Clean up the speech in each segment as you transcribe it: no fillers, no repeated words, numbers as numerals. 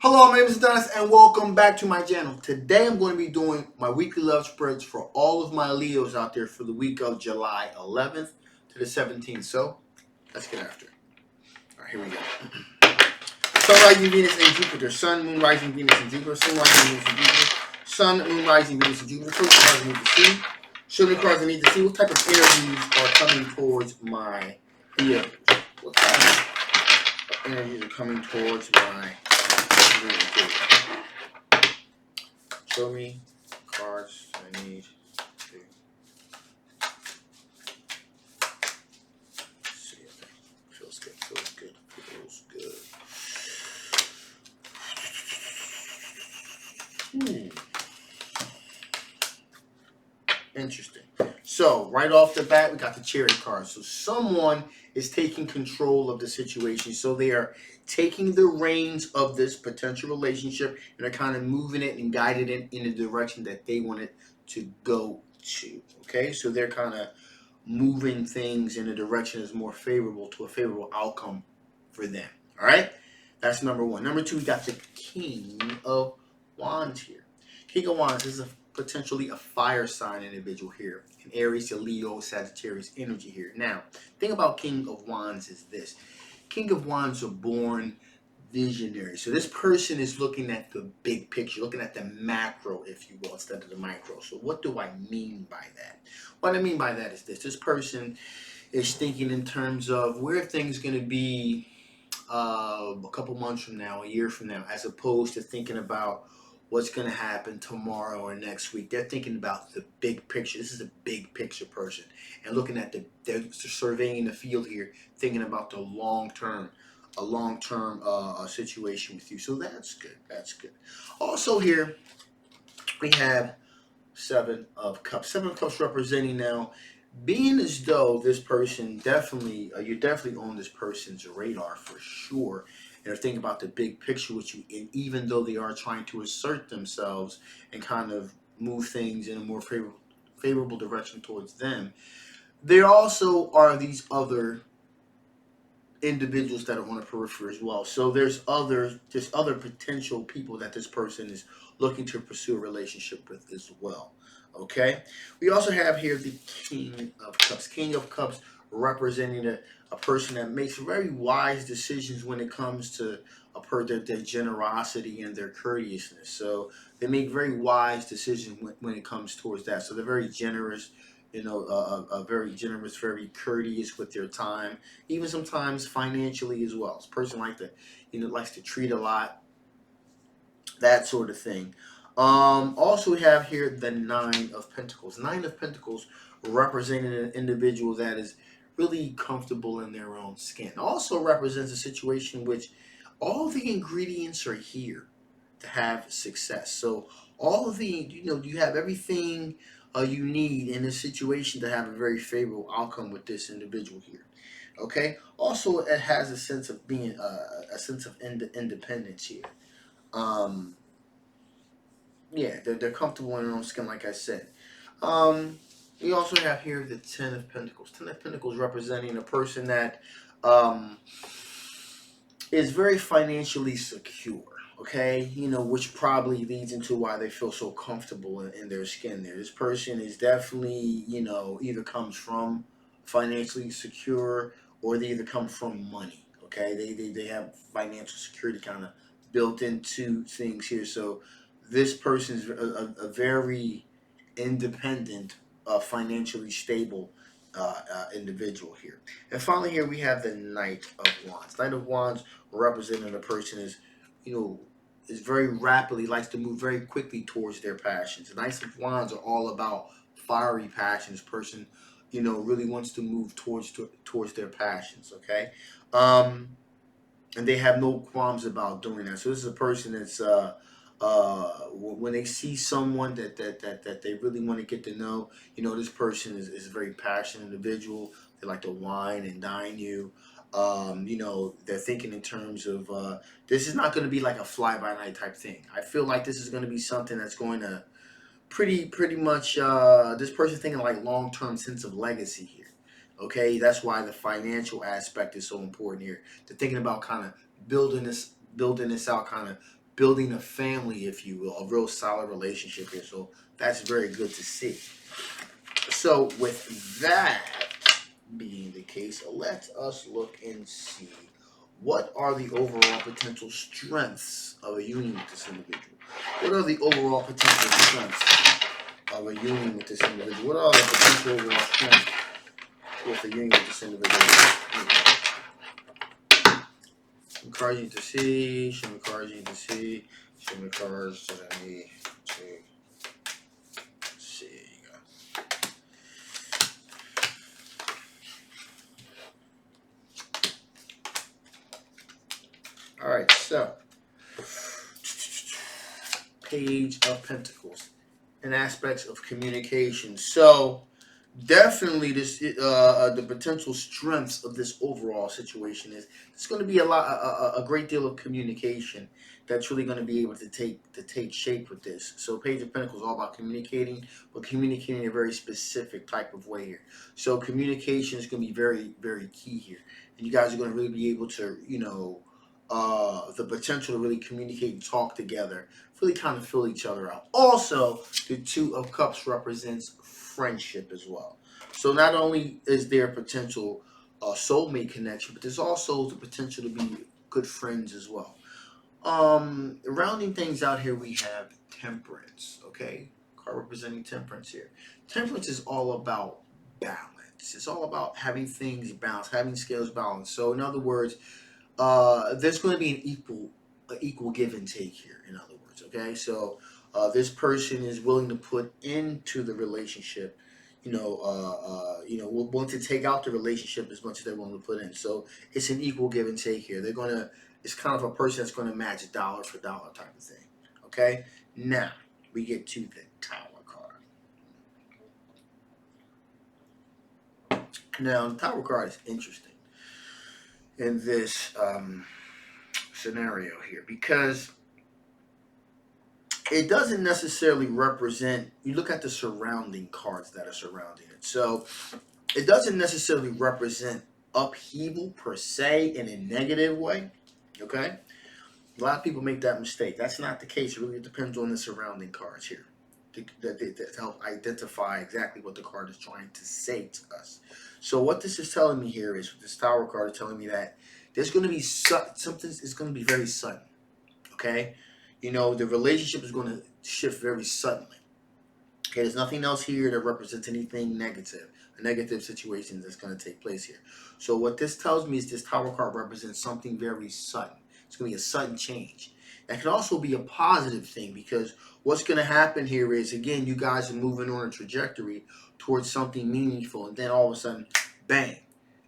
Hello, my name is Adonis and welcome back to my channel. Today I'm going to be doing my weekly love spreads for all of my Leos out there for the week of July 11th to the 17th. So, let's get after it. Alright, here we go. Sun, rising Venus, and Jupiter. Sun, Moon, rising Venus, and Jupiter. Sun, rising Venus, and Jupiter. Sun, Moon, rising Venus, and Jupiter. First cards I need to see. Show me cards I need to see. What type of energies are coming towards my Leos? What type of energies are coming towards my Leos? Show me cards I need to see. Okay. Feels good, feels good, feels good. Interesting. So, right off the bat, we got the Chariot card. So, someone is taking control of the situation. So, they are taking the reins of this potential relationship and are kind of moving it and guiding it in the direction that they want it to go to. Okay, so they're kind of moving things in a direction that's more favorable to a favorable outcome for them. All right, that's number one. Number two, we got the King of Wands here. King of Wands is potentially a fire sign individual here. An Aries, a Leo, Sagittarius energy here. Now, thing about King of Wands is this. King of Wands are born visionary. So this person is looking at the big picture, looking at the macro, if you will, instead of the micro. So what do I mean by that? What I mean by that is this. This person is thinking in terms of where things going to be a couple months from now, a year from now, as opposed to thinking about what's going to happen tomorrow or next week. They're thinking about the big picture. This is a big picture person. And looking at they're surveying the field here, thinking about the long term, a long-term situation with you. So that's good. That's good. Also here, we have Seven of Cups. Seven of Cups representing now being as though this person definitely, you're definitely on this person's radar for sure. And they're thinking about the big picture with you. And even though they are trying to assert themselves and kind of move things in a more favorable direction towards them, there also are these other individuals that are on the periphery as well. So there's other potential people that this person is looking to pursue a relationship with as well. Okay. We also have here the King of Cups. King of Cups representing a person that makes very wise decisions when it comes to their generosity and their courteousness. So they make very wise decisions when it comes towards that. So they're very generous, very generous, very courteous with their time, even sometimes financially as well. It's a person likes to treat a lot, that sort of thing. Also, we have here the Nine of Pentacles. Nine of Pentacles representing an individual that is really comfortable in their own skin. Also represents a situation in which all the ingredients are here to have success. So all of the, you have everything you need in this situation to have a very favorable outcome with this individual here. Okay. Also, it has a sense of being a sense of independence here. Um, yeah, they're comfortable in their own skin, like I said. Um, we also have here the Ten of Pentacles. Ten of Pentacles representing a person that um, is very financially secure. Okay, which probably leads into why they feel so comfortable in their skin there. This person is definitely, either comes from financially secure or they either come from money. Okay, they have financial security kind of built into things here. So this person is a very independent, financially stable individual here. And finally, here we have the Knight of Wands. Knight of Wands representing a person is very rapidly, likes to move very quickly towards their passions. The Knights of Wands are all about fiery passions. Person, really wants to move towards their passions. Okay, and they have no qualms about doing that. So this is a person that's when they see someone that they really want to get to know, this person is a very passionate individual. They like to wine and dine you. They're thinking in terms of this is not going to be like a fly by night type thing. I feel like this is going to be something that's going to pretty much this person thinking like long term sense of legacy here. Okay, that's why the financial aspect is so important here. They're thinking about kind of building this out, kind of building a family, if you will, a real solid relationship here. So that's very good to see. So with that being the case, let us look and see what are the overall potential strengths of a union with this individual. What are the overall potential strengths of a union with this individual? What are the potential overall strengths with a union with this individual? Some cards you need to see. Show me cards you need to see. Show me cards that I need to see. All right, so Page of Pentacles and aspects of communication. So definitely the potential strengths of this overall situation is it's going to be a great deal of communication that's really going to be able to take shape with this. So Page of Pentacles is all about communicating, but communicating in a very specific type of way here. So communication is going to be very, very key here, and you guys are going to really be able to, the potential to really communicate and talk together, really kind of fill each other out. Also, the Two of Cups represents friendship as well. So not only is there potential soulmate connection, but there's also the potential to be good friends as well. Rounding things out here, we have Temperance. Okay, card representing Temperance here. Temperance is all about balance. It's all about having things balanced, having scales balanced. So in other words, there's going to be an equal give and take here. In other words, okay. So this person is willing to put into the relationship, willing to take out the relationship as much as they're willing to put in. So it's an equal give and take here. It's kind of a person that's going to match dollar for dollar type of thing. Okay. Now we get to the Tower card. Now the Tower card is interesting in this scenario here because it doesn't necessarily represent, you look at the surrounding cards that are surrounding it. So it doesn't necessarily represent upheaval per se in a negative way. Okay? A lot of people make that mistake. That's not the case. It really depends on the surrounding cards here to help identify exactly what the card is trying to say to us. So what this is telling me here is, this Tower card is telling me that there's going to be something is going to be very sudden. Okay? The relationship is going to shift very suddenly. Okay, there's nothing else here that represents anything negative, a negative situation that's going to take place here. So what this tells me is this Tower card represents something very sudden. It's going to be a sudden change. That can also be a positive thing because what's going to happen here is, again, you guys are moving on a trajectory towards something meaningful, and then all of a sudden, bang.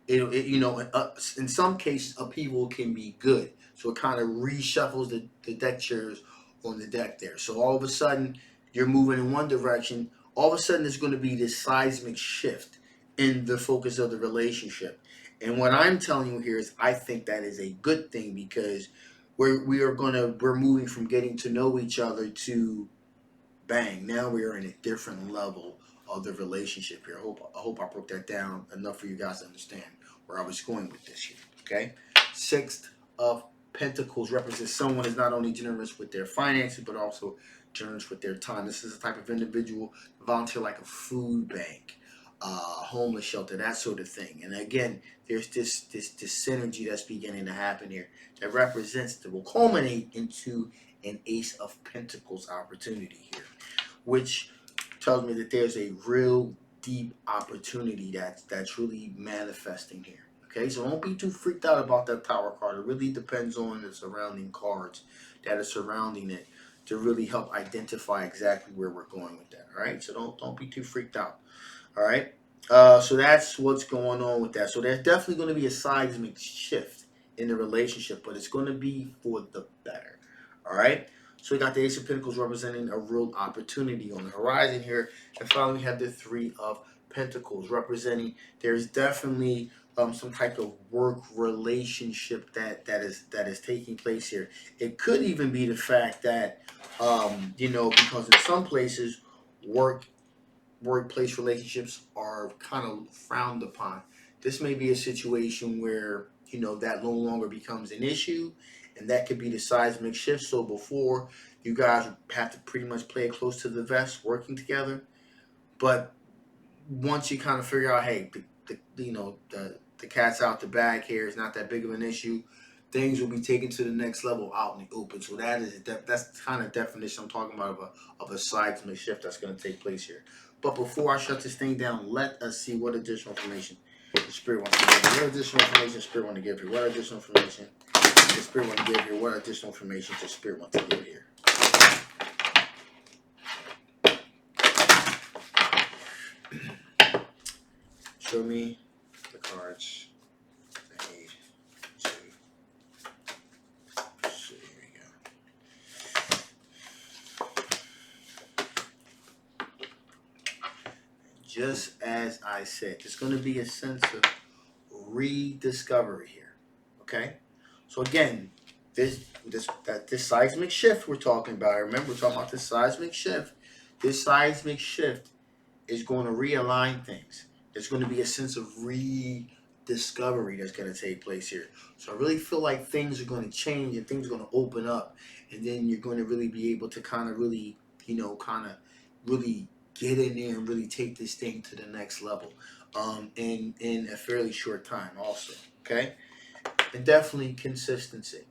In some cases, upheaval can be good. So it kind of reshuffles the deck chairs on the deck there. So all of a sudden, you're moving in one direction. All of a sudden, there's going to be this seismic shift in the focus of the relationship. And what I'm telling you here is, I think that is a good thing because we're moving from getting to know each other to bang. Now we are in a different level of the relationship here. I hope I broke that down enough for you guys to understand where I was going with this here. Okay, Sixth of Pentacles represents someone is not only generous with their finances but also generous with their time. This is a type of individual volunteer like a food bank, homeless shelter, that sort of thing. And again, there's this synergy that's beginning to happen here that will culminate into an Ace of Pentacles opportunity here, which tells me that there's a real deep opportunity that's really manifesting here. Okay, so don't be too freaked out about that Tower card. It really depends on the surrounding cards that are surrounding it to really help identify exactly where we're going with that. All right, so don't be too freaked out. All right, so that's what's going on with that. So there's definitely going to be a seismic shift in the relationship, but it's going to be for the better. All right. So we got the Ace of Pentacles representing a real opportunity on the horizon here. And finally, we have the Three of Pentacles representing there's definitely some type of work relationship that is taking place here. It could even be the fact that, because in some places, workplace relationships are kind of frowned upon. This may be a situation where, that no longer becomes an issue and that could be the seismic shift. So before, you guys have to pretty much play it close to the vest, working together. But once you kind of figure out, hey, the cat's out the bag here, it's not that big of an issue. Things will be taken to the next level out in the open. So that's the kind of definition I'm talking about of a seismic shift that's going to take place here. But before I shut this thing down, let us see what additional information the Spirit wants to give you. What additional information the Spirit want to give you? What additional information the Spirit want to give you? What additional information the Spirit wants to give here? Show me the cards I need to. So here we go. Just as I said, there's going to be a sense of rediscovery here. Okay, so again, this seismic shift we're talking about. Remember, we're talking about this seismic shift. This seismic shift is going to realign things. There's going to be a sense of rediscovery that's going to take place here. So I really feel like things are going to change and things are going to open up, and then you're going to really be able to kind of really, really get in there and really take this thing to the next level, in a fairly short time. Also, okay, and definitely consistency.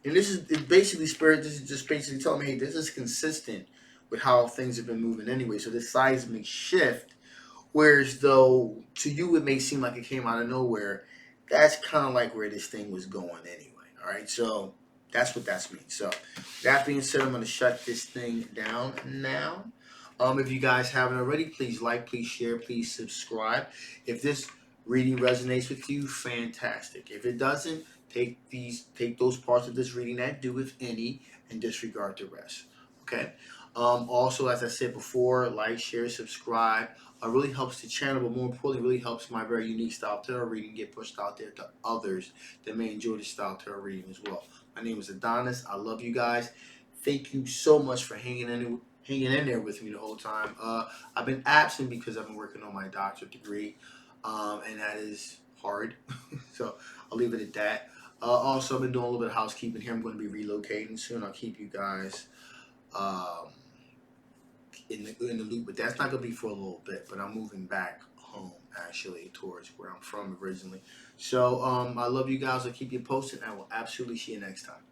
And this is basically Spirit. This is just basically telling me, hey, this is consistent with how things have been moving anyway. So this seismic shift, whereas though to you it may seem like it came out of nowhere, that's kind of like where this thing was going anyway. All right, so that's what that means. So that being said, I'm going to shut this thing down now. If you guys haven't already, please like, please share, please subscribe. If this reading resonates with you, fantastic. If it doesn't, take those parts of this reading that do, if any, and disregard the rest. Okay. Also, as I said before, like, share, subscribe. Really helps the channel, but more importantly, really helps my very unique style tarot reading get pushed out there to others that may enjoy the style tarot reading as well. My name is Adonis. I love you guys. Thank you so much for hanging in there with me the whole time. I've been absent because I've been working on my doctorate degree, and that is hard. So I'll leave it at that. Also, I've been doing a little bit of housekeeping here. I'm going to be relocating soon. I'll keep you guys in the loop, but that's not going to be for a little bit. But I'm moving back home, actually, towards where I'm from originally. So I love you guys. I'll keep you posted, and I will absolutely see you next time.